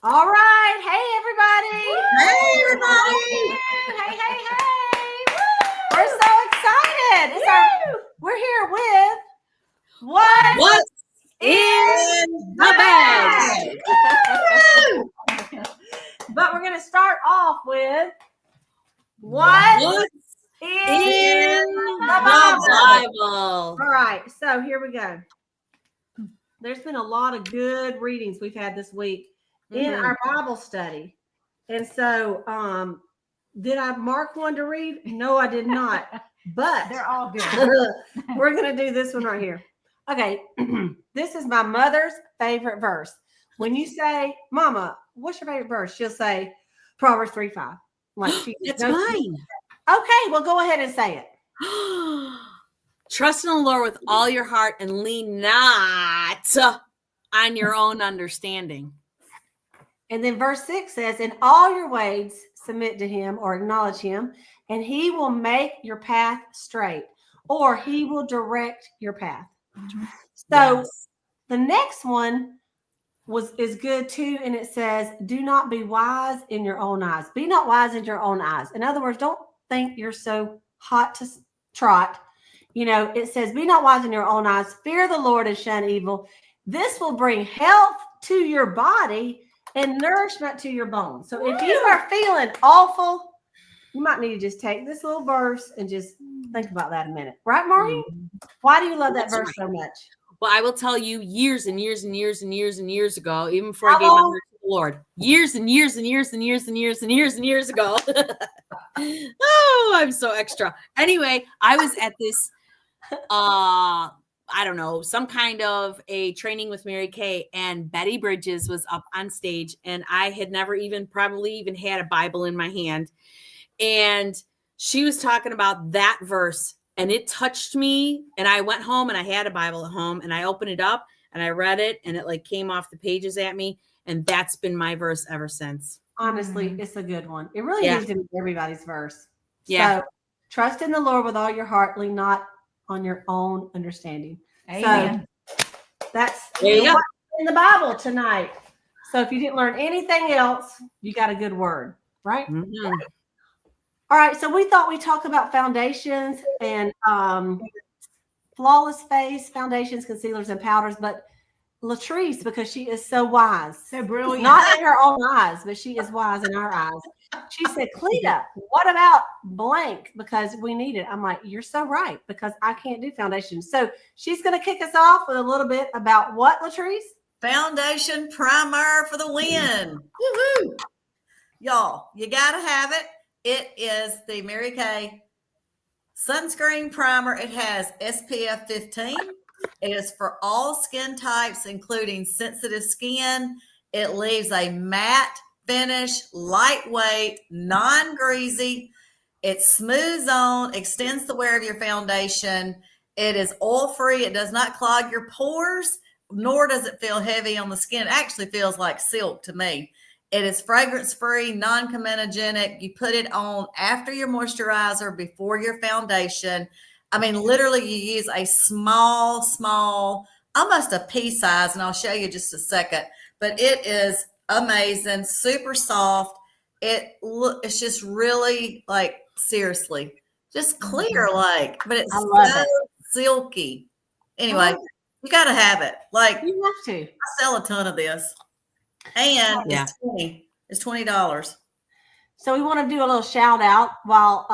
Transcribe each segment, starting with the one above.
All right. Hey, everybody. Hey, everybody. Hey. Woo. We're so excited. We're here with What's in the bag? But we're going to start off with What's in the Bible? All right. So here we go. There's been a lot of good readings we've had this week in our Bible study. And so, did I mark one to read? No, I did not. But they're all good. We're going to do this one right here. Okay. This is my mother's favorite verse. When you say, Mama, what's your favorite verse? She'll say Proverbs 3:5. Like That's mine. Okay, well, go ahead and say it. Trust in the Lord with all your heart and lean not on your own understanding. And then verse 6 says, in all your ways, submit to him or acknowledge him, and he will make your path straight, or he will direct your path. So the next one is good too. And it says, do not be wise in your own eyes. Be not wise in your own eyes. In other words, don't think you're so hot to trot. You know, it says, be not wise in your own eyes. Fear the Lord and shun evil. This will bring health to your body and nourishment to your bones. So if you are feeling awful, you might need to just take this little verse and just think about that a minute. Right, Maureen? Why do you love that verse so much? Well, I will tell you years and years and years and years and years ago, even before I gave my heart to the Lord, years and years and years and years and years and years and years ago. Oh, I'm so extra. Anyway, I was at this, I don't know, some kind of a training with Mary Kay, and Betty Bridges was up on stage, and I had never probably even had a Bible in my hand. And she was talking about that verse, and it touched me. And I went home and I had a Bible at home, and I opened it up and I read it, and it like came off the pages at me. And that's been my verse ever since. Honestly, it's a good one. It really needs to be everybody's verse. Yeah. So trust in the Lord with all your heart, lean not on your own understanding. Amen. So that's in the Bible tonight. So if you didn't learn anything else, you got a good word, right? Mm-hmm. All right. So we thought we'd talk about foundations and flawless face, foundations, concealers, and powders. But Latrice, because she is so wise, so brilliant, not in her own eyes, but she is wise in our eyes. She said, Cleta, what about blank? Because we need it. I'm like, you're so right, because I can't do foundations. So she's going to kick us off with a little bit about what, Latrice? Foundation primer for the win. Woohoo! Y'all, you got to have it. It is the Mary Kay sunscreen primer. It has SPF 15. It is for all skin types, including sensitive skin. It leaves a matte finish, lightweight, non-greasy. It smooths on, extends the wear of your foundation. It is oil-free. It does not clog your pores, nor does it feel heavy on the skin. It actually feels like silk to me. It is fragrance-free, non-comedogenic. You put it on after your moisturizer, before your foundation. I mean, literally, you use a small, almost a pea size, and I'll show you just a second. But it is amazing, super soft. It's just really, like, seriously, just clear, like, but it's so silky. Anyway, you got to have it. Like, you have to. I sell a ton of this, and it's $20. So we want to do a little shout out while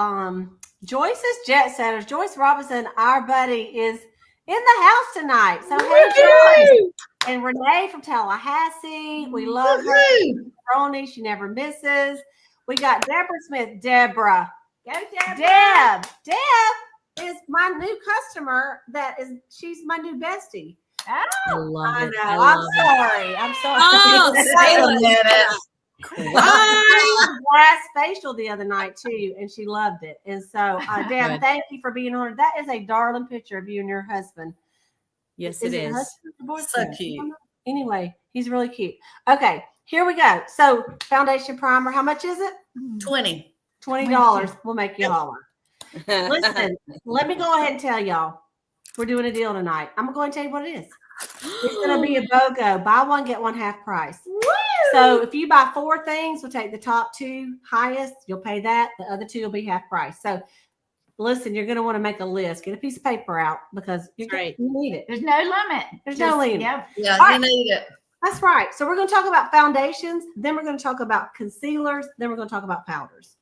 Joyce's Jet Setters, Joyce Robinson, our buddy, is in the house tonight. So hey, Joyce. And Renee from Tallahassee. We love her. Ronnie, she never misses. We got Deborah Smith. Deborah. Go, Deborah. Deb is my new customer. She's my new bestie. I love it. I know. I'm sorry. Oh, wait a minute. I did glass facial the other night too, and she loved it. And so, Deb, thank you for being on. That is a darling picture of you and your husband. Yes, it is. So cute. Anyway, he's really cute. Okay, here we go. So, foundation primer. How much is it? $20. We'll make you holler. Listen, let me go ahead and tell y'all. We're doing a deal tonight. I'm going to go ahead and tell you what it is. It's going to be a BOGO. Buy one, get one half price. Woo! So if you buy 4 things, we'll take the top 2 highest. You'll pay that. The other 2 will be half price. So listen, you're going to want to make a list. Get a piece of paper out because you need it. There's no limit. There's no limit. Yep. Yeah, All right. you need it. That's right. So we're going to talk about foundations. Then we're going to talk about concealers. Then we're going to talk about powders.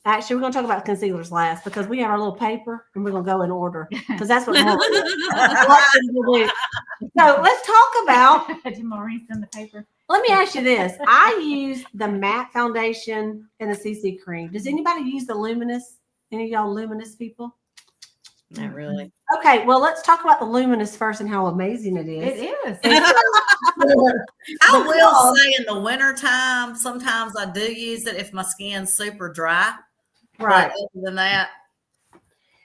Actually, we're going to talk about concealers last because we have our little paper and we're going to go in order because that's what we'll do. So let's talk about. Did Maureen send the paper? Let me ask you this. I use the matte foundation and the CC cream. Does anybody use the luminous? Any of y'all luminous people? Not really. Okay, well, let's talk about the luminous first and how amazing it is. It is. I will say in the wintertime, sometimes I do use it if my skin's super dry. Right. But other than that,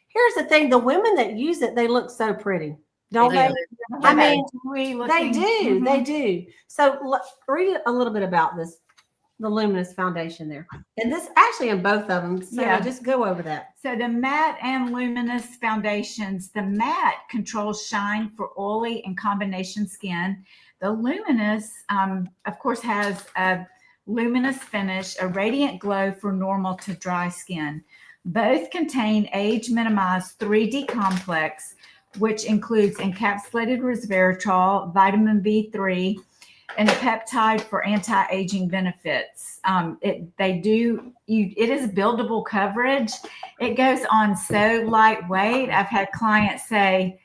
Here's the thing. The women that use it, they look so pretty. Don't they? I mean, they do. They do. So read a little bit about this, the luminous foundation there. And this actually in both of them. So just go over that. So the matte and luminous foundations, the matte controls shine for oily and combination skin. The luminous, of course, has a luminous finish, a radiant glow for normal to dry skin. Both contain age-minimized 3D complex, which includes encapsulated resveratrol, vitamin B3, and a peptide for anti-aging benefits. It is buildable coverage. It goes on so lightweight. I've had clients say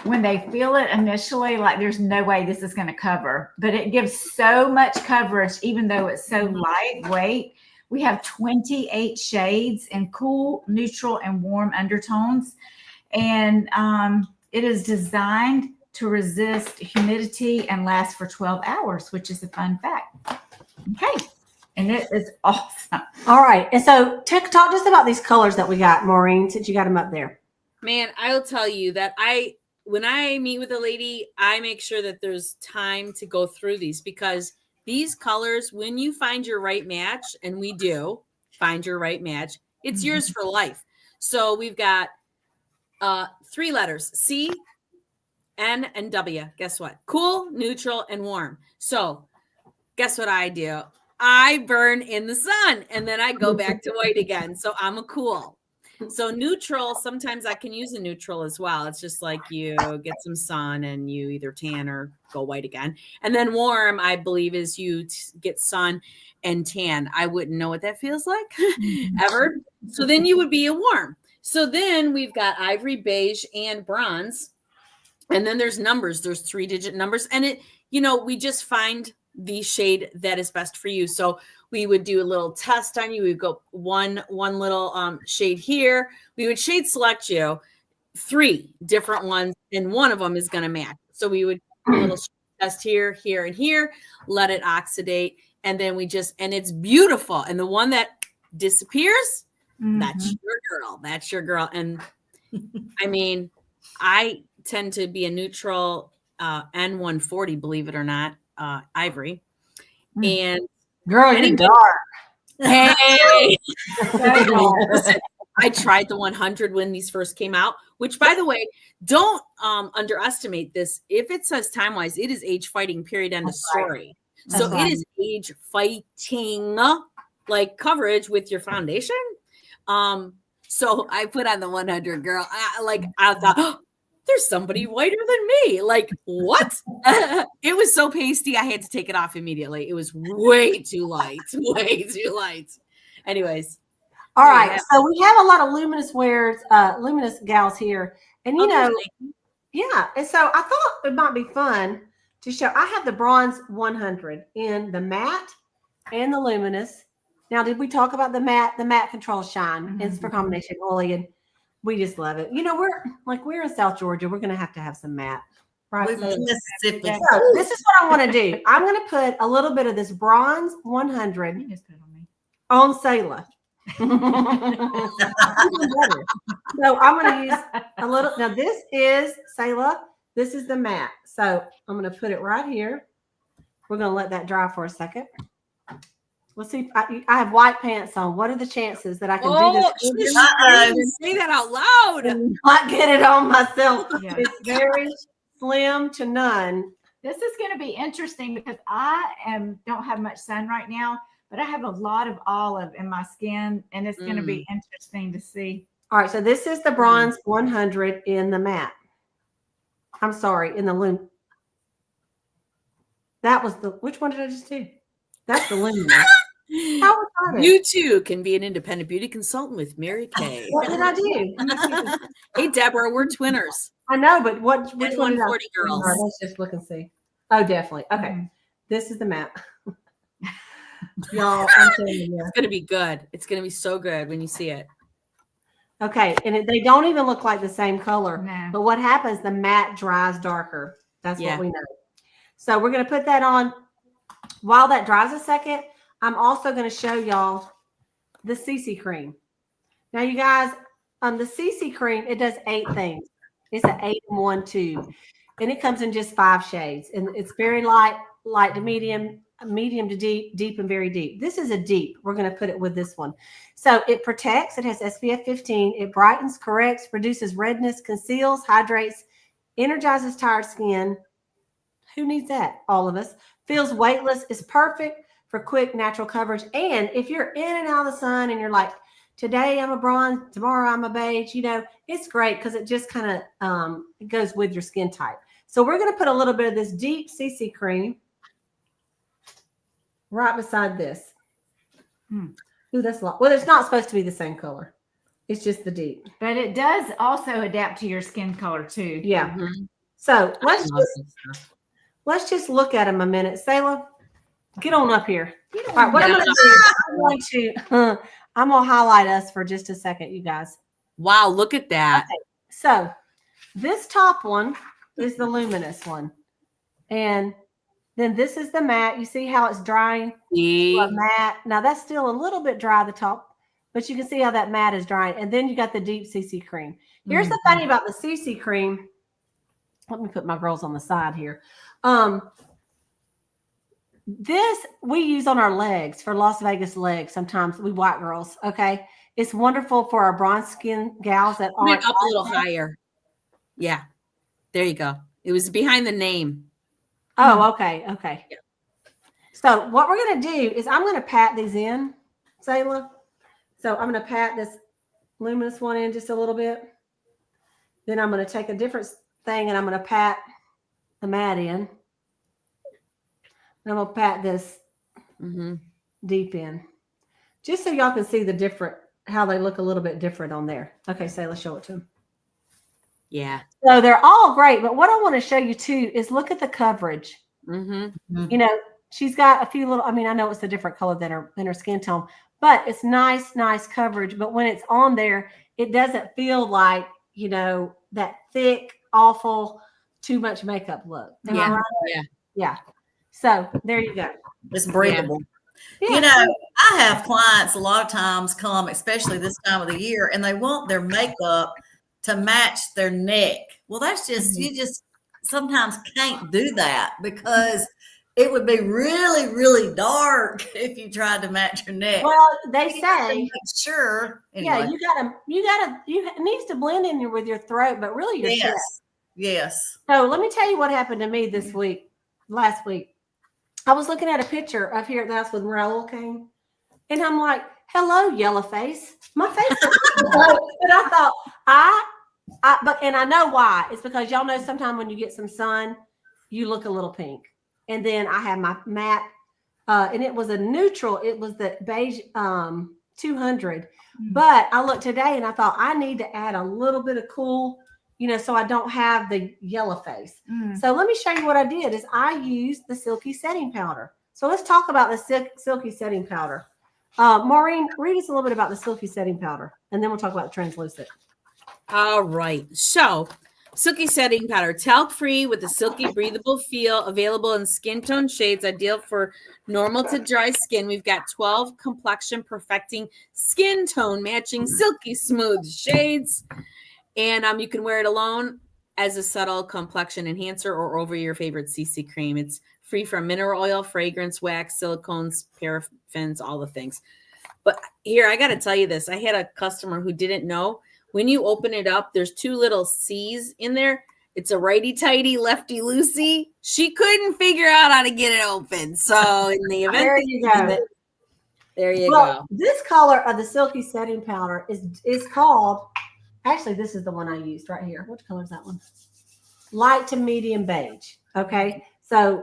when they feel it initially, like there's no way this is going to cover, but it gives so much coverage, even though it's so lightweight. We have 28 shades in cool, neutral, and warm undertones. And it is designed to resist humidity and last for 12 hours, which is a fun fact. Okay. And it is awesome. All right. And so talk to us about these colors that we got, Maureen, since you got them up there. Man, I'll tell you that when I meet with a lady, I make sure that there's time to go through these because these colors, when you find your right match, and we do find your right match, it's yours for life. So we've got 3 letters, C, N, and W. Guess what? Cool, neutral, and warm. So guess what I do? I burn in the sun, and then I go back to white again. So I'm a cool. So neutral, sometimes I can use a neutral as well. It's just like you get some sun and you either tan or go white again. And then warm, I believe, is you get sun and tan. I wouldn't know what that feels like ever. So then you would be a warm. So then we've got ivory, beige, and bronze. And then there's numbers. There's 3-digit numbers. And we just find the shade that is best for you. So we would do a little test on you. We would go one little shade here. We would shade select you 3 different ones, and one of them is going to match. So we would do a little test here, here, and here, let it oxidate. And then and it's beautiful. And the one that disappears, that's your girl. That's your girl. And I mean, I tend to be a neutral N140, believe it or not, ivory. And girl, you're dark. Hey, listen, I tried the 100 when these first came out, which, by the way, don't underestimate this. If it says time-wise, it is age fighting, period, end of story. So it is age fighting like coverage with your foundation. So I put on the 100 girl. I thought, oh, there's somebody whiter than me. Like, what? It was so pasty. I had to take it off immediately. It was way too light. Way too light. Anyways. All right. So we have a lot of luminous luminous gals here. And, yeah. And so I thought it might be fun to show. I have the bronze 100 in the matte and the luminous. Now, did we talk about the matte? The matte controls shine. It's for combination oily, and we just love it. We're in South Georgia. We're going to have some matte, right? Mississippi. So this is what I want to do. I'm going to put a little bit of this bronze 100 on Selah. So I'm going to use a little. Now, this is Selah. This is the matte. So I'm going to put it right here. We're going to let that dry for a second. Let's see. I have white pants on. What are the chances that I can do this? Say that out loud. And not get it on myself. Yeah. It's very slim to none. This is going to be interesting because don't have much sun right now, but I have a lot of olive in my skin, and it's going to be interesting to see. All right, so this is the bronze 100 in the matte. I'm sorry, in the loom. That was which one did I just do? That's the luminous. How was that? You too can be an independent beauty consultant with Mary Kay. What did I do? Let me see. Hey, Deborah, we're twinners. I know, but which And one did I 140 girls. All right, let's just look and see. Oh, definitely. Okay. Mhm. This is the map. Y'all, I'm telling you. It's gonna be good. It's gonna be so good when you see it. Okay, and they don't even look like the same color. No. But what happens? The matte dries darker. That's Yeah. what we know. So we're going to put that on. While that dries a second, I'm also going to show y'all the CC cream. Now, you guys, the CC cream, it does 8 things. It's an 8-in-1 tube, and it comes in just 5 shades, and it's very light to medium to deep, deep and very deep. This is a deep. We're going to put it with this one. So it protects. It has SPF 15. It brightens, corrects, reduces redness, conceals, hydrates, energizes tired skin. Who needs that? All of us. Feels weightless. Is perfect for quick natural coverage. And if you're in and out of the sun and you're like, today I'm a bronze, tomorrow I'm a beige, it's great because it just kind of goes with your skin type. So we're going to put a little bit of this deep CC cream right beside this. Ooh, that's a lot. Well, it's not supposed to be the same color. It's just the deep. But it does also adapt to your skin color too. Yeah. Mm-hmm. So let's just look at them a minute. Sayla, get on up here. All right, what I'm going to do, I'm going to highlight us for just a second, you guys. Wow, look at that. Okay. So this top one is the luminous one. And then this is the matte. You see how it's drying? Matte. Now that's still a little bit dry at the top, but you can see how that matte is drying. And then you got the deep CC cream. Here's the funny about the CC cream. Let me put my girls on the side here. This we use on our legs for Las Vegas legs. Sometimes we white girls. Okay. It's wonderful for our bronze skin gals that Put aren't it up a little higher. Yeah. There you go. It was behind the name. Oh, okay. Okay. Yeah. So what we're going to do is I'm going to pat these in, Sayla. So I'm going to pat this luminous one in just a little bit. Then I'm going to take a different thing and I'm going to pat the matte in. And I'm going to pat this deep in. Just so y'all can see the different, how they look a little bit different on there. Okay, Sayla, show it to them. Yeah. So they're all great, but what I want to show you too is look at the coverage. She's got a few little, I know it's a different color than her skin tone, but it's nice coverage. But when it's on there, it doesn't feel like, that thick, awful, too much makeup look. Yeah. Right? Yeah. So there you go. It's breathable. Yeah. I have clients a lot of times come, especially this time of the year, and they want their makeup to match their neck. Well, that's just, you just sometimes can't do that because it would be really, really dark if you tried to match your neck. Well, they say, sure. Anyway. Yeah, it needs to blend in with your throat, but really your chest. Yes. So let me tell you what happened to me last week. I was looking at a picture up here at the house with Raul came, and I'm like, hello, yellow face. My face is yellow. But I thought, and I know why. It's because y'all know sometimes when you get some sun, you look a little pink. And then I had my matte, and it was a neutral. It was the beige 200. But I looked today and I thought I need to add a little bit of cool, so I don't have the yellow face. So let me show you what I did is I used the Silky Setting Powder. So let's talk about the Silky Setting Powder. Maureen, read us a little bit about the Silky Setting Powder, and then we'll talk about the translucent. All right. So Silky Setting Powder, talc-free with a silky, breathable feel, available in skin tone shades, ideal for normal to dry skin. We've got 12 complexion perfecting skin tone matching silky smooth shades. And you can wear it alone as a subtle complexion enhancer or over your favorite CC cream. It's free from mineral oil, fragrance, wax, silicones, paraffins, all the things. But here, I got to tell you this. I had a customer who didn't know. When you open it up, there's 2 little C's in there. It's a righty-tighty, lefty-loosey. She couldn't figure out how to get it open. So in the event There that you you go. need it, there you Well, go. this color of the silky setting powder is called, actually, this is the one I used right here. What color is that one? Light to medium beige. Okay. So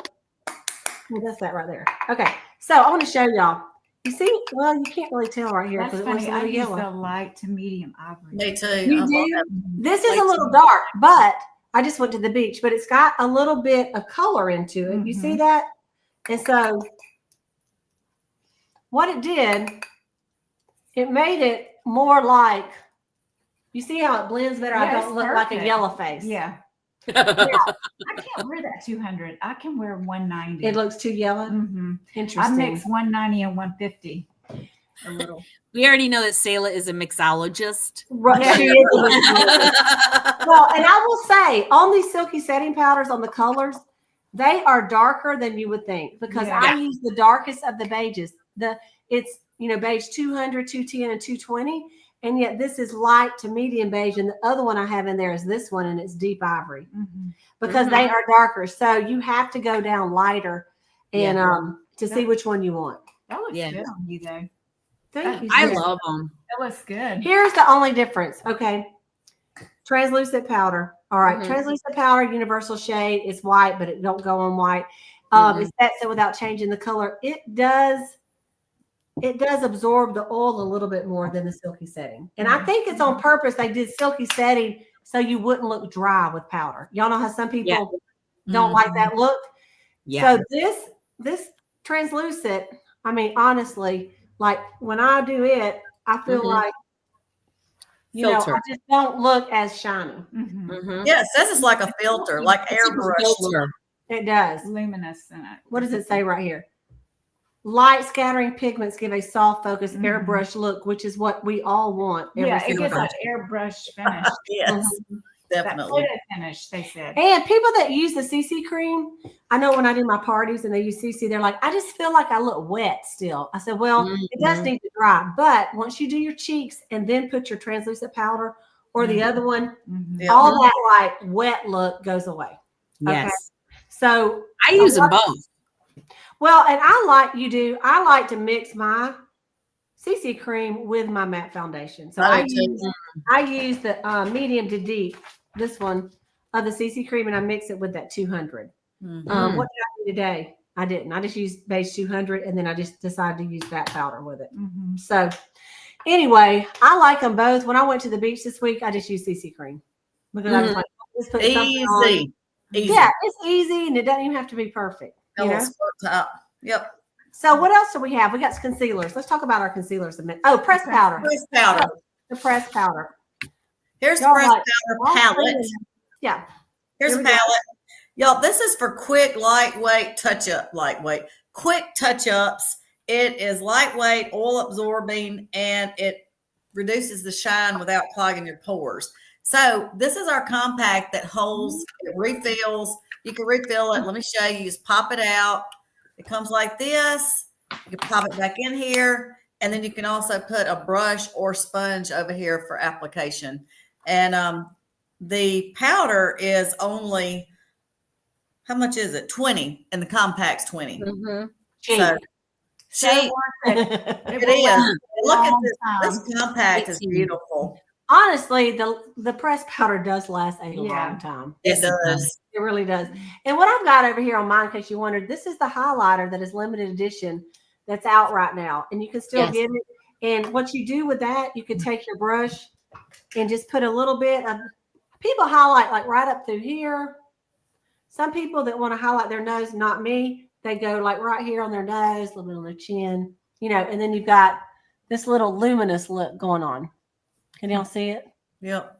well, that's that right there. Okay. So I want to show y'all. You see, well, you can't really tell right here That's because it looks funny. a I little use yellow. the light to medium ivory. Me too. You I love do? that. This is a Light little to- dark, but I just went to the beach, but it's got a little bit of color into it. You see Mhm. that? And so what it did, it made it more like, you see how it blends better? I Yeah, don't it's look like a perfect. yellow face. Yeah. I can't wear that 200. I can wear 190. It looks too yellow. Mhm. I Interesting. mix 190 and 150. A little. We already know that Sayla is a mixologist. Right, Yeah. she is a mixologist. Well, and I will say on these silky setting powders, on the colors, they are darker than you would think because Yeah. I use the darkest of the beiges. It's beige 200, 210, and 220, and yet this is light to medium beige, and the other one I have in there is this one, and it's deep ivory Mhm. because they are darker. So you have to go down lighter and to see Yeah. which one you want. That looks Yeah. good on you, though. Thank you. I sis. love them. That looks good. Here's the only difference. Okay. Translucent powder. All right. Mhm. Translucent powder, universal shade. It's white, but it don't go on white. It sets it without changing the color. It does absorb the oil a little bit more than the silky setting. And I think it's on purpose. They did silky setting so you wouldn't look dry with powder. Y'all know how some people don't like that look. Yeah. So this translucent, I mean, honestly, like when I do it, I feel Mhm. like, you know, I Filter. just don't look as shiny. Mhm. Mhm. Yeah, it says it's like a filter, like It's like a airbrush. filter. It does. Luminescent. What does it say right here? Light scattering pigments give a soft focus Mhm. airbrush look, which is what we all want. Every Yeah, it single gets time. an airbrush finish. Yes, That definitely. photo finish, they said. And people that use the CC cream, I know when I do my parties and they use CC, they're like, I just feel like I look wet still. I said, well, it does need to dry. But once you do your cheeks and then put your translucent powder or the other one, Mhm. Yeah. all that like wet look goes away. Yes. So I use them both. well, and I like to mix my CC cream with my matte foundation. So I I do too. use the medium to deep, this one of the CC cream, and I mix it with that 200. Mhm. What did I do today? I didn't. I just used beige 200, and then I just decided to use that powder with it. Mhm. So anyway, I like them both. When I went to the beach this week, I just used CC cream because I was like, just put something on. Easy. Easy. Yeah, it's easy, and it doesn't even have to be perfect. A You know? little squirt top. Yep. So what else do we have? We got concealers. Let's talk about our concealers a minute. Oh, pressed powder. Pressed powder. The pressed powder. Here's the Y'all pressed like- powder palette. Yeah. Here's Here a we go. palette. Y'all, this is for quick, lightweight touch-up. Quick touch-ups. It is lightweight, oil absorbing, and it reduces the shine without clogging your pores. So this is our compact that holds, it refills. You can refill it. Let me show you. Just pop it out. It comes like this. You can pop it back in here. And then you can also put a brush or sponge over here for application. And the powder is only, how much is it? 20, and the compact's 20. Mhm. Cheap. So cheap. It It will is. last a Look at long this. time. This compact is 18. beautiful. Honestly, the pressed powder does last a Yeah. long time. It does. It really does. And what I've got over here on mine, in case you wondered, this is the highlighter that is limited edition that's out right now. And you can still Yes. get it. And what you do with that, you can take your brush and just put a little bit of, people highlight like right up through here. Some people that want to highlight their nose, not me, they go like right here on their nose, a little bit on their chin, you know, and then you've got this little luminous look going on. Can y'all see it? Yep.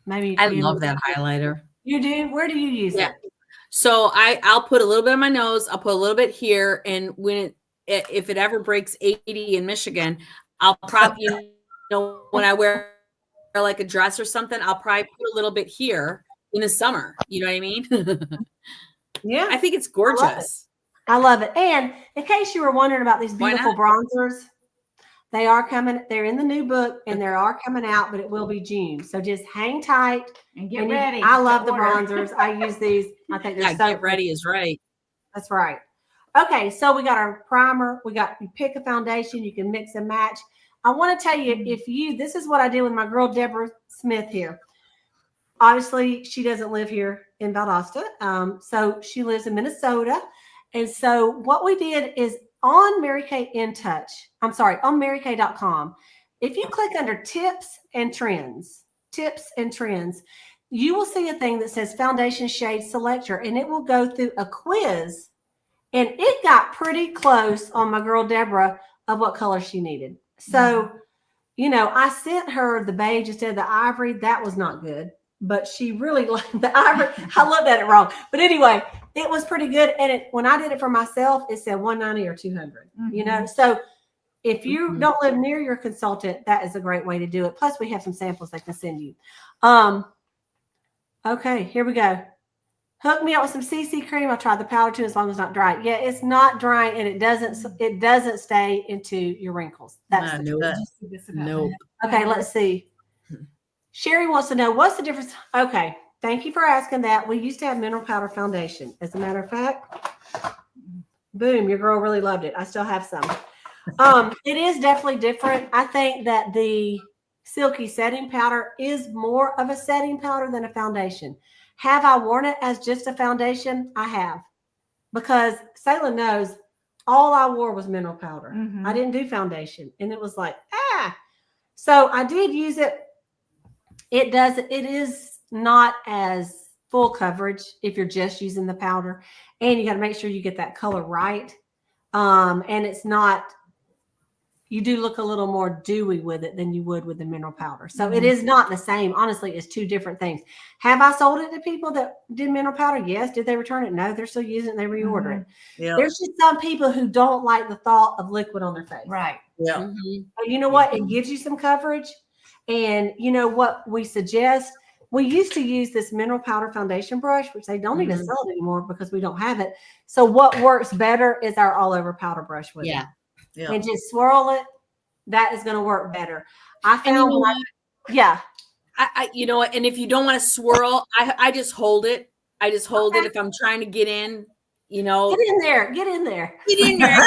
Maybe you I can. love that highlighter. You do? Where do you use Yeah. it? So I'll put a little bit on my nose. I'll put a little bit here, and when if it ever breaks 80 in Michigan, I'll probably when I wear like a dress or something, I'll probably put a little bit here in the summer. You know what I mean? Yeah. I think it's gorgeous. I love it. And in case you were wondering about these Why beautiful bronzers, They are coming. They're in the new book and they are coming out, but it will be June. So just hang tight And get and ready. I love to the order. bronzers. I use these. I think they're Yeah, so get ready is right. That's right. Okay, so we got our primer. You pick a foundation. You can mix and match. I want to tell you, this is what I did with my girl, Deborah Smith here. Obviously, she doesn't live here in Valdosta. So she lives in Minnesota. And so what we did is on Mary Kay on marykay.com, if you click under tips and trends, you will see a thing that says foundation shade selector, and it will go through a quiz. And it got pretty close on my girl, Deborah, of what color she needed. So, I sent her the beige instead of the ivory. That was not good, but she really liked the ivory. I looked at it wrong. But anyway, it was pretty good. And when I did it for myself, it said 190 or 200, So if you don't live near your consultant, that is a great way to do it. Plus, we have some samples they can send you. Okay, here we go. Hook me up with some CC cream. I'll try the powder too, as long as it's not dry. Yeah, it's not dry, and it doesn't stay into your wrinkles. That's the truth. Nope. Okay, let's see. Sherry wants to know, what's the difference? Okay, thank you for asking that. We used to have mineral powder foundation. As a matter of fact, boom, your girl really loved it. I still have some. It is definitely different. I think that the Silky setting powder is more of a setting powder than a foundation. Have I worn it as just a foundation? I have. Because Sayla knows all I wore was mineral powder. I didn't do foundation. And it was like, So I did use it. It is not as full coverage if you're just using the powder. And you got to make sure you get that color right. And it's not, you do look a little more dewy with it than you would with the mineral powder. So it is not the same. Honestly, it's two different things. Have I sold it to people that did mineral powder? Yes. Did they return it? No, they're still using it and they reorder it. Yep. There's just some people who don't like the thought of liquid on their face. Right. Yeah. But you know what? It gives you some coverage. And you know what we suggest? We used to use this mineral powder foundation brush, which they don't even sell it anymore because we don't have it. So what works better is our all over powder brush with it. Yeah. And just swirl it. That is going to work better. I found I you know what? And if you don't want to swirl, I just hold it. I just hold it if I'm trying to get in, Get in there. Get in there. Get in there.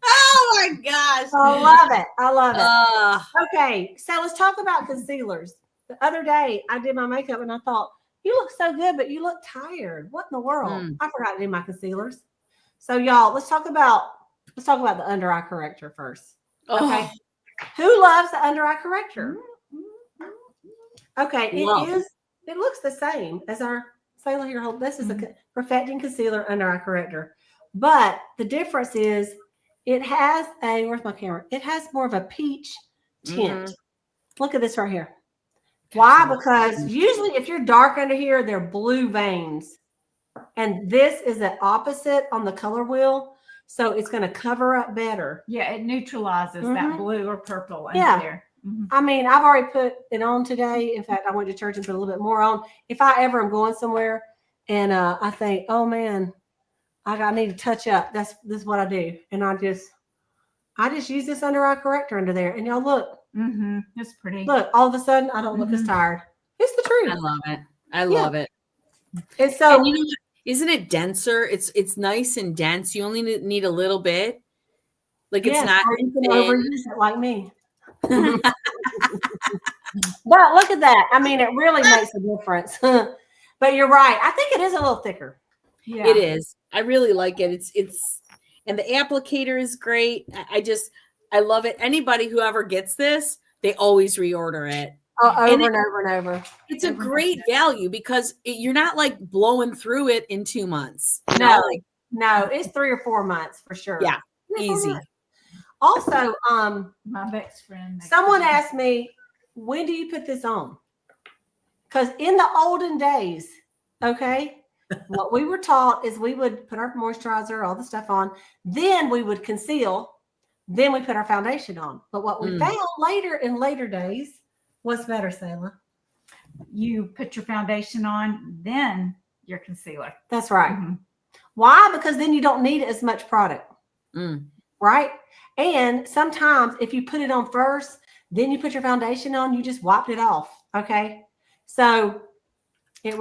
Oh my gosh. I love it. Okay. So let's talk about concealers. The other day I did my makeup and I thought, you look so good, but you look tired. What in the world? I forgot to do my concealers. So y'all, let's talk about the under eye corrector first. Okay. Who loves the under eye corrector? Okay, it looks the same as our Sayla here. This is a perfecting concealer under eye corrector. But the difference is it has where's my camera? It has more of a peach tint. Look at this right here. Why? Because usually if you're dark under here, they're blue veins. And this is the opposite on the color wheel. So it's going to cover up better. Yeah, it neutralizes that blue or purple under there. I mean, I've already put it on today. In fact, I went to church and put a little bit more on. If I ever am going somewhere and I think, oh man, I need to touch up. This is what I do. And I just use this under eye corrector under there. And y'all look. It's pretty. Look, all of a sudden I don't look as tired. It's the truth. I love it. I love it. And so and you know what? Isn't it denser? It's nice and dense. You only need a little bit. Like it's not or you can overuse it like me. But look at that. I mean, it really makes a difference. But you're right. I think it is a little thicker. Yeah. It is. I really like it. It's and the applicator is great. I love it. Anybody who ever gets this, they always reorder it. Over and over and over. It's a great value because you're not like blowing through it in 2 months. No, it's 3 or 4 months for sure. Yeah, easy. Also, My best friend. someone asked me, when do you put this on? Because in the olden days, okay, what we were taught is we would put our moisturizer, all the stuff on, then we would conceal, then we put our foundation on. But what we found in later days, what's better, Sayla? You put your foundation on, then your concealer. That's right. Why? Because then you don't need as much product. right? And sometimes if you put it on first, then you put your foundation on, you just wiped it off. Okay. So it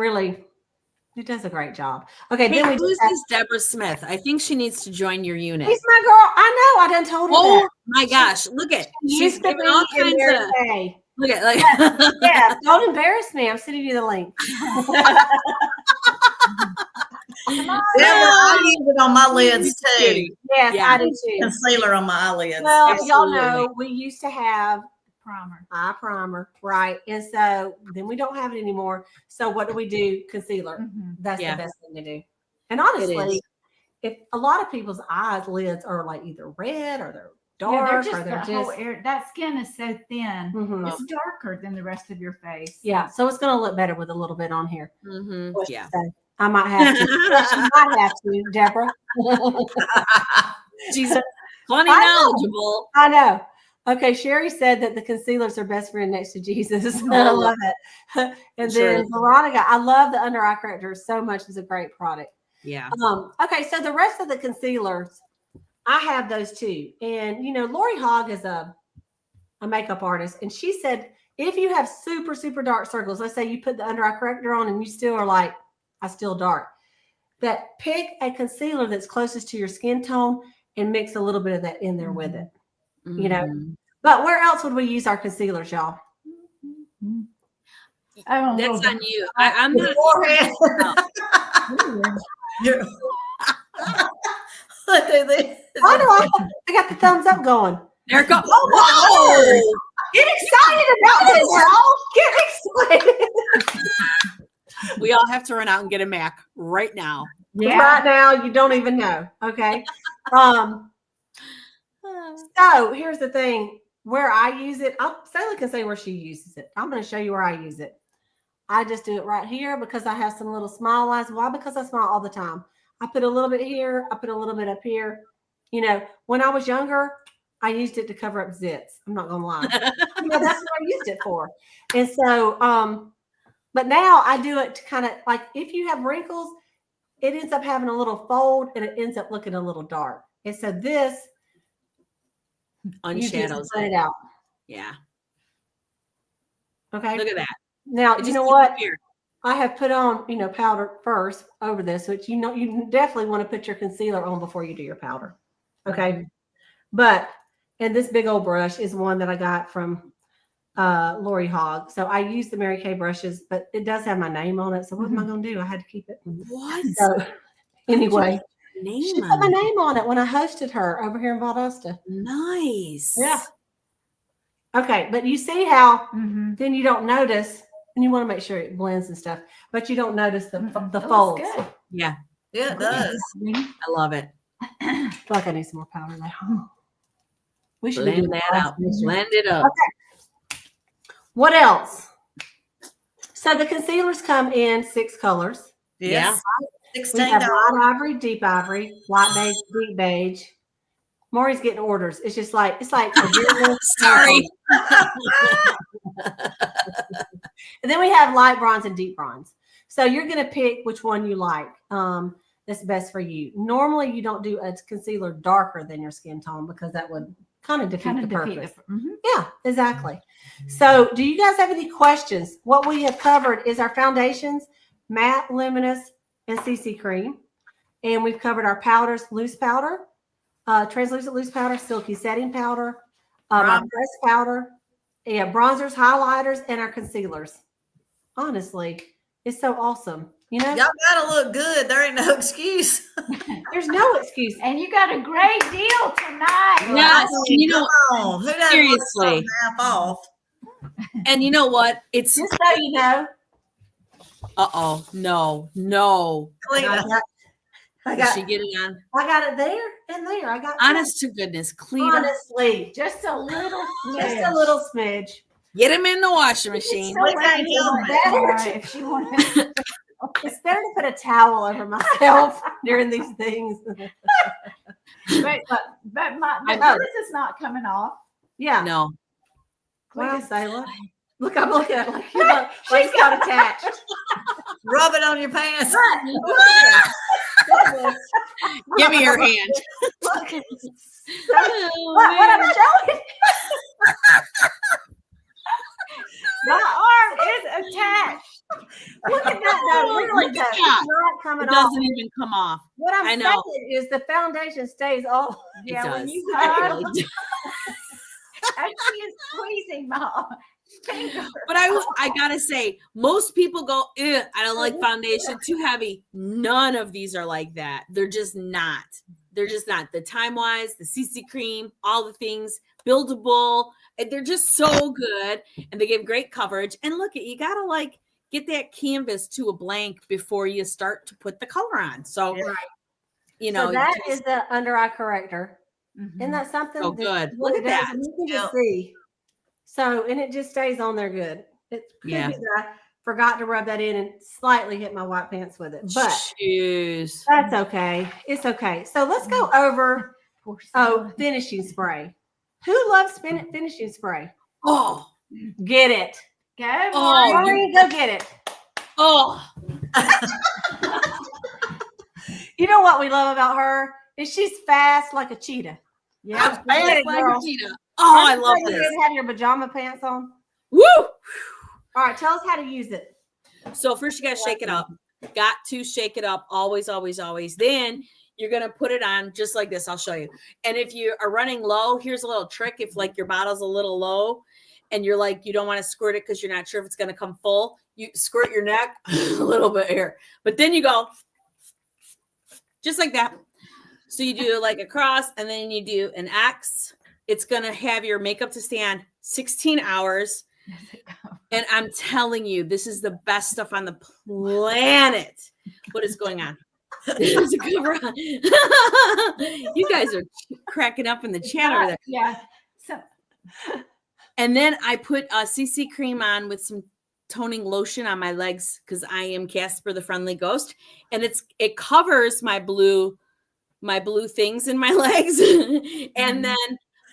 does a great job. Okay. Hey, Then we who's just have, this Deborah Smith? I think she needs to join your unit. she's my girl. I know. I done told her Oh that. my gosh. Look at, She she's used to giving be all in kinds Mary of, Kay. look at, like, Yeah, don't embarrass me. I'm sending you the link. Deborah, I use it on my lids too. Cutie. Yes, Yeah. I do too. Concealer on my eyelids. Well, y'all Absolutely. know we used to have Primer. eye primer, right? And so then we don't have it anymore. So what do? Concealer. Mhm. That's Yeah. the best thing to do. And honestly, is. if a lot of people's eyes lids are like either red or they're Yeah, dark they're or just they're the whole just air. That skin is so thin. Mhm. It's darker than the rest of your face. Yeah. So it's gonna look better with a little bit on here. What she Yeah. said. I might have to. Well, she might have to, Deborah. She's funny I know. knowledgeable. I know. Okay, Sherry said that the concealer's her best friend next to Jesus. I love it. And Sure. then Veronica, I love the under eye corrector so much. It's a great product. Yeah. Okay, so the rest of the concealers, I have those too. And Lori Hogg is a makeup artist, and she said if you have super, super dark circles, let's say you put the under eye corrector on and you still are like, I still dark, that pick a concealer that's closest to your skin tone and mix a little bit of that in there with it. Mhm. But where else would we use our concealers, y'all? Oh, That's on you. I'm not. Forehead. You're- Look at this. Why do I got the thumbs up going? There it goes. Oh, get excited about this, y'all. Get excited. We all have to run out and get a Mac right now. Yeah. Right now, you don't even know. Okay. So here's the thing. Where I use it, Sally can say where she uses it. I'm going to show you where I use it. I just do it right here because I have some little smile lines. Why? Because I smile all the time. I put a little bit here. I put a little bit up here. When I was younger, I used it to cover up zits. I'm not going to lie. That's what I used it for. And so, but now I do it to kind of like if you have wrinkles, it ends up having a little fold and it ends up looking a little dark. And so this, you just Unshadows put it. it out. Yeah. Okay. Look at that. Now, It you just know keeps what? it here. I have put on, powder first over this, which you definitely want to put your concealer on before you do your powder. Okay. But, and this big old brush is one that I got from Lori Hogg. So I use the Mary Kay brushes, but it does have my name on it. So what am I going to do? I had to keep it. What? So anyway, she Name put my on it. name on it when I hosted her over here in Valdosta. Nice. Yeah. Okay. But you see how Mhm. then you don't notice, and you want to make sure it blends and stuff, but you don't notice the It looks folds. good. Yeah. Yeah, it does. I love it. I feel like I need some more powder now. We should be Blend doing that the out. foundation. Blend it up. What else? So the concealers come in 6 colors. Yes. We $16. have light ivory, deep ivory, light beige, deep beige. Maury's getting orders. It's just like it's like a deer Sorry. And then we have light bronze and deep bronze. So you're going to pick which one you like. That's best for you. Normally, you don't do a concealer darker than your skin tone because that would kind of defeat the purpose. Yeah, exactly. So do you guys have any questions? What we have covered is our foundations, matte, luminous, and CC cream. And we've covered our powders, loose powder, translucent loose powder, silky setting powder, our press powder, bronzers, highlighters, and our concealers. Honestly, it's so awesome. Y'all gotta look good. There ain't no excuse. There's no excuse. And you got a great deal tonight. Yes. Come on. Who doesn't seriously. want something half off? And you know what? It's Just so you know, no. Clean I up. got, I Did got, she get it on? I got it there and there. I got Honest to goodness, Cleta. honestly, Just a little just a little smidge. Get him in the washing machine. We can't tell them that. If she wanted. It's better to put a towel over myself during these things. But I know. this is not coming off. Yeah. No. Wow, Sayla. Look, I'm looking at it like it's got attached. Rub it on your pants. Give me your hand. Look. Oh, What am man. I showing? My arm is attached. Look at that. No, Oh, really, look though. at It's that. not coming It off. doesn't even come off. What I I'm know. saying is the foundation stays all. Yeah, when does. you It got really does. and she is squeezing my finger. But I gotta say, most people go, I don't like foundation, too heavy. None of these are like that. They're just not. They're just not. The Time Wise, the CC cream, all the things, buildable. And they're just so good, and they give great coverage. And look, you gotta like get that canvas to a blank before you start to put the color on. So, Yeah. you know, So that is the under eye corrector. Mhm. Isn't that something? Oh, that good. what Look it at does, that. and you can just Yeah. see. So, and it just stays on there good. It could Yeah. be that I forgot to rub that in and slightly hit my white pants with it, but Jeez. that's okay. It's okay. So let's go over Poor oh son. finishing spray. Who loves finishing spray? Oh, Get it. Go, Oh, Maureen. Maureen, go get it. oh. You know what we love about her is she's fast like a cheetah. Yeah. I get it, Like girl. Cheetah. Oh, I Aren't you love glad you this. didn't have your pajama pants on. Woo! All right, tell us how to use it. So first you got to shake it up. Got to shake it up always, always, always. Then you're going to put it on just like this. I'll show you. And if you are running low, here's a little trick. If like your bottle's a little low and you're like, you don't want to squirt it because you're not sure if it's going to come full, you squirt your neck a little bit here. But then you go just like that. So you do like a cross and then you do an X. It's going to have your makeup to stand 16 hours. And I'm telling you, this is the best stuff on the planet. What is going on? There's a cover on. You guys are cracking up in the chat over there. Yeah. So And then I put a CC cream on with some toning lotion on my legs because I am Casper the Friendly Ghost. And it covers my blue things in my legs. And then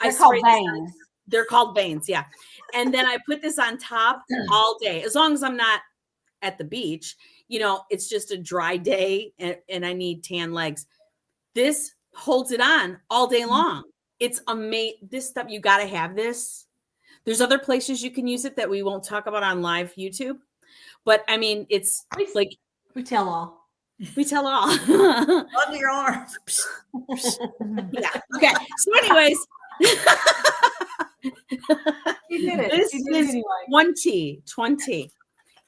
They're called veins. They're called veins, yeah. And then I put this on top all day, as long as I'm not at the beach. You know, it's just a dry day and I need tan legs. This holds it on all day long. It's amazing. This stuff, you got to have this. There's other places you can use it that we won't talk about on live YouTube. But I mean, it's like We tell all. we tell all. Under your arms. Yeah. Okay. So, anyways, You did it. This You did it is anyway. 20.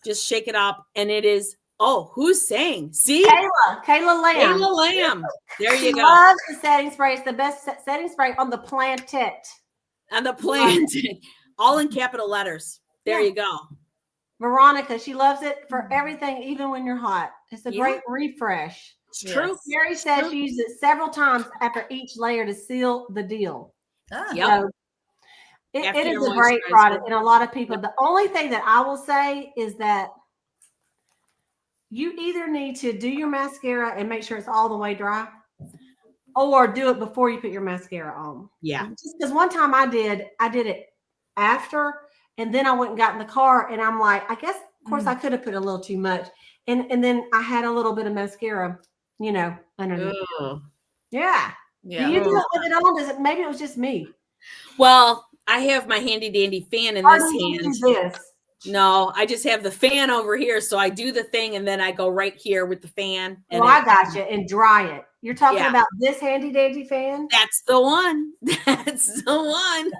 Just shake it up, and it is. Oh, who's saying? See, Kayla Lamb. Kayla Lamb. There She you go. loves the setting spray. It's the best setting spray on the planet. On the plant, all in capital letters. There Yeah. you go. Veronica, she loves it for everything, even when you're hot. It's a Yeah. great refresh. It's Yes. true. Mary says she uses it several times after each layer to seal the deal. Ah, Yep. So After it is your a great moisturizer. product. And a lot of people, the only thing that I will say is that you either need to do your mascara and make sure it's all the way dry, or do it before you put your mascara on. Yeah. Just because one time I did it after, and then I went and got in the car, and I'm like, I guess, of course, I could have put a little too much, and then I had a little bit of mascara, underneath. Ugh. Yeah. yeah. Do you do it with it on? Does it? Maybe it was just me. Well, I have my handy dandy fan in Or this do you hand. do this? No, I just have the fan over here, so I do the thing, and then I go right here with the fan. And Well, I got you, and dry it. You're talking Yeah. about this handy dandy fan? That's the one. That's the one.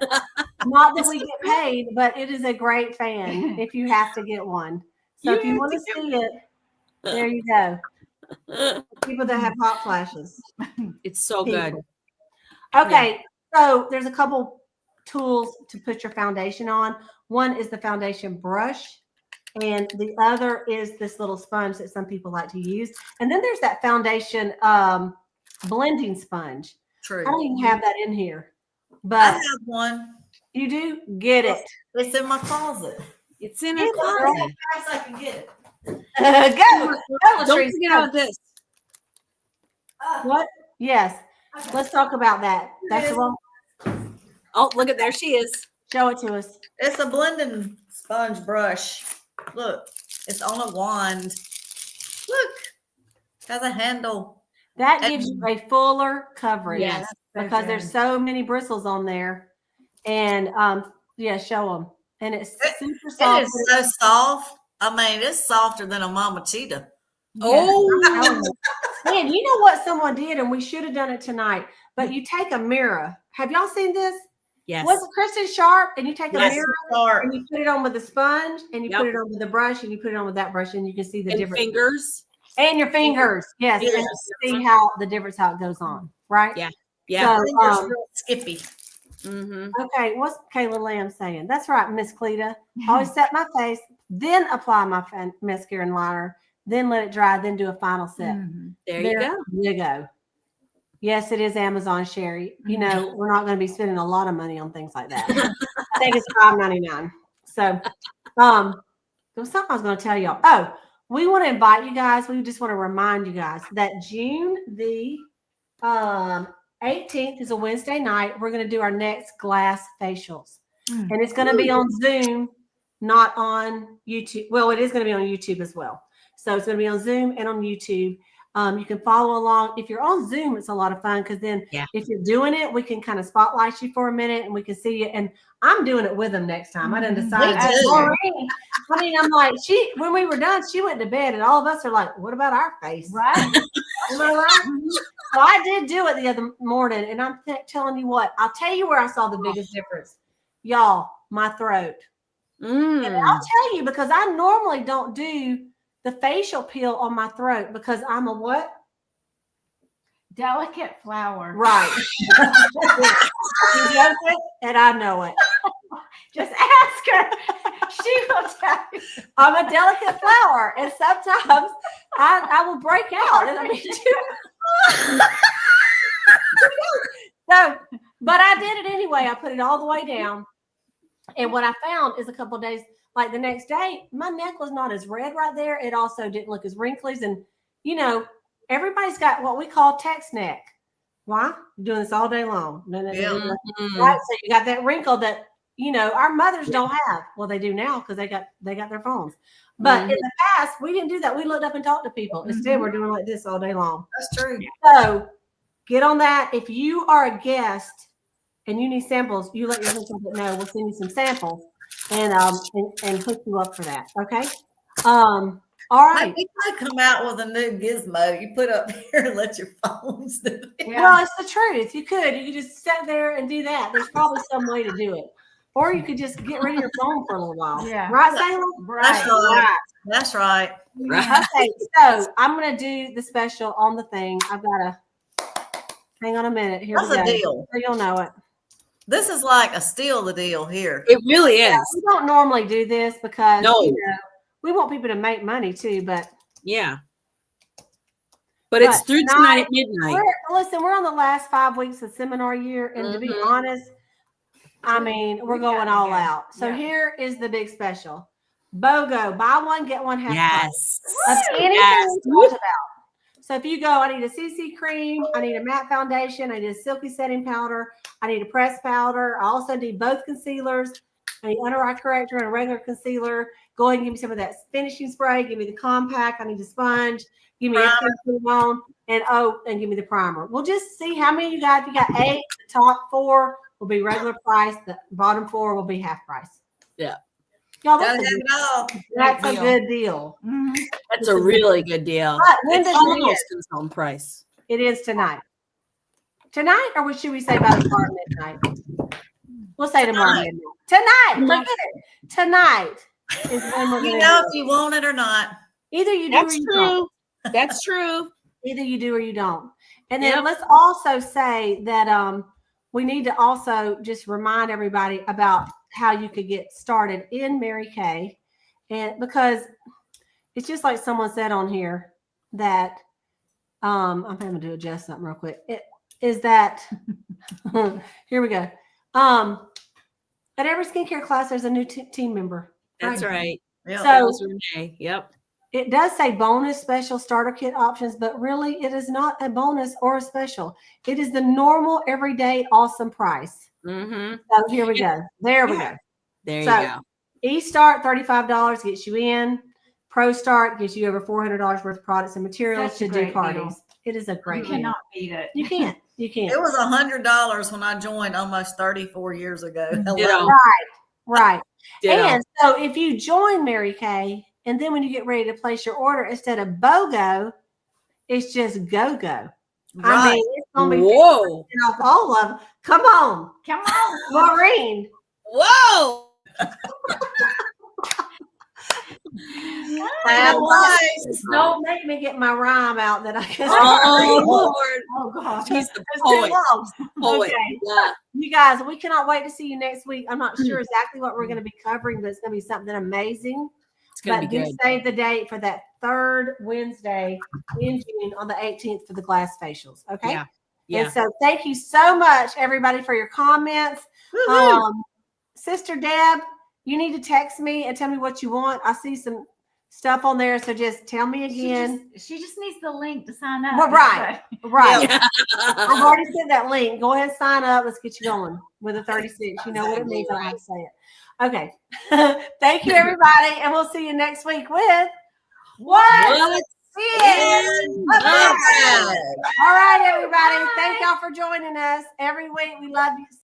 Not that we get paid, but it is a great fan if you have to get one. So You if you have want to to see it, there you go. People that have hot flashes. It's so good. Okay, so there's a couple tools to put your foundation on. One is the foundation brush, and the other is this little sponge that some people like to use. And then there's that foundation blending sponge. True. I don't even have that in here, I but have one. you do get it. It's in my closet. It's in Hey, a look, closet. girl. As fast as I can get it. Go. Don't Latrice, forget go. about this. What? Yes. Let's talk about that. That's the one. Oh, look at there she is. Show it to us. It's a blending sponge brush. Look, it's on a wand. Look, has a handle. That And- gives you a fuller coverage. Yes. Because there's so many bristles on there. And yeah, show them. And it's super soft. It is so soft. I mean, it's softer than a mama cheetah. Oh, Man, you know what someone did, and we should have done it tonight. But you take a mirror. Have y'all seen this? yes. Was it Kristen Sharp? And you take a Yes. mirror and you put it on with a sponge, and you Yep. put it on with a brush, and you put it on with that brush, and you can see the And difference. fingers. And your fingers, yes, Fingers. and see how the difference how it goes on, right? Yeah. Yeah. So, Fingers real skippy. Mm-hmm. okay, what's Kayla Lamb saying? That's right, Miss Cleta. Always set my face, then apply my mascara and liner, then let it dry, then do a final set. There you go. You go. Yes, it is Amazon, Sherry. You know, we're not going to be spending a lot of money on things like that. I think it's $5.99. So, there was something I was going to tell y'all. Oh, we want to invite you guys. We just want to remind you guys that June the 18th is a Wednesday night. We're going to do our next glass facials. And it's going to be on Zoom, not on YouTube. Well, it is going to be on YouTube as well. So it's going to be on Zoom and on YouTube. You can follow along. If you're on Zoom, it's a lot of fun because then if you're doing it, we can kind of spotlight you for a minute and we can see you. And I'm doing it with them next time. I didn't decide. Me too. I mean, I'm like, when we were done, she went to bed and all of us are like, what about our face? Right. Am I right? So I did do it the other morning. And I'm telling you what, I'll tell you where I saw the biggest difference. Y'all, my throat. And I'll tell you because I normally don't do the facial peel on my throat because I'm a what? Delicate flower. Right. You know it, and I know it. Just ask her. She will tell you. I'm a delicate flower, and sometimes I will break out. It'll be too. So, but I did it anyway. I put it all the way down, and what I found is a couple of days, like the next day, my neck was not as red right there. It also didn't look as wrinkly, and you know, everybody's got what we call text neck. Why? You're doing this all day long. Right? So you got that wrinkle that you know our mothers don't have. Well, they do now because they got their phones. But in the past, we didn't do that. We looked up and talked to people. Instead, we're doing like this all day long. That's true. So get on that. If you are a guest and you need samples, you let your husband know. We'll send you some samples and hook you up for that. Okay. All right. We might come out with a new gizmo you put up here and let your phones do it. Well, it's the truth. You could just sit there and do that. There's probably some way to do it. Or you could just get rid of your phone for a little while. Yeah. Right, Salem? That's right. That's right. Okay, so I'm going to do the special on the thing. I've got to hang on a minute. Here That's we go. a deal. So you'll know it. This is like a steal the deal here. It really is. We don't normally do this because No. you know, we want people to make money too, but Yeah. But it's through tonight at midnight. we're on the last 5 weeks of seminar year, and to be honest, I mean, we're going all out. So here is the big special. BOGO, buy one, get one half price. Yes. Of anything Yes. we talked about. So if you go, I need a CC cream, I need a matte foundation, I need a silky setting powder, I need a pressed powder. I also need both concealers. I need under eye corrector and a regular concealer. Go ahead and give me some of that finishing spray. Give me the compact. I need the sponge. Give me a on and give me the primer. We'll just see how many you got. If you got 8, the top 4 will be regular price. The bottom 4 will be half price. Yeah. Y'all, Gotta have it all. that's a good deal. That's a really good deal. But when It's does it almost end? consumed price. It is tonight. Tonight, or should we say by tomorrow midnight? We'll say tomorrow midnight. Tonight, forget it. Tonight is when we're You gonna know do if you want it or not. it. Either you do That's or you don't. true. That's true. Either you do or you don't. And then Yep. let's also say that we need to also just remind everybody about how you could get started in Mary Kay. And because it's just like someone said on here that I'm having to adjust something real quick. It is that here we go. At every skincare class, there's a new team member. That's right. Yeah. So- That was Renee. Yep. It does say bonus special starter kit options, but really it is not a bonus or a special. It is the normal, everyday, awesome price. Mm-hmm. So here we go. There we go. There you So- go. E-Start, $35 gets you in. Pro Start gets you over $400 worth of products and materials Such a to do great parties. deal. It is a You great deal. cannot beat it. You can't. You can't. It was $100 when I joined almost 34 years ago. Hello. Ditto. Right. Ditto. And so if you join Mary Kay, and then when you get ready to place your order, instead of BOGO, it's just GO-GO. I Right. mean, it's going to be Whoa. 50% off all of them. Come on, Come on. Maureen. Whoa. And Nice. don't make me get my rhyme out that I can. Oh, Lord. Oh, God. She's the It's too poet. long. Poet. Okay. Yeah. You guys, we cannot wait to see you next week. I'm not sure exactly what we're going to be covering, but it's going to be something amazing. It's going But to be do good. save the date for that third Wednesday in June on the 18th for the glass facials. Okay. Yeah. Yeah. And so thank you so much, everybody, for your comments. Woo-hoo. Sister Deb, you need to text me and tell me what you want. I see some stuff on there, so just tell me again. She just needs the link to sign up. Well, right. Right. Yeah. I've already sent that link. Go ahead and sign up. Let's get you going with a 36. You know what it means. I don't have to say it. Okay. Thank you, everybody. And we'll see you next week with What's in the the Bag? Bag? All right, everybody. Thank y'all for joining us every week. We love you.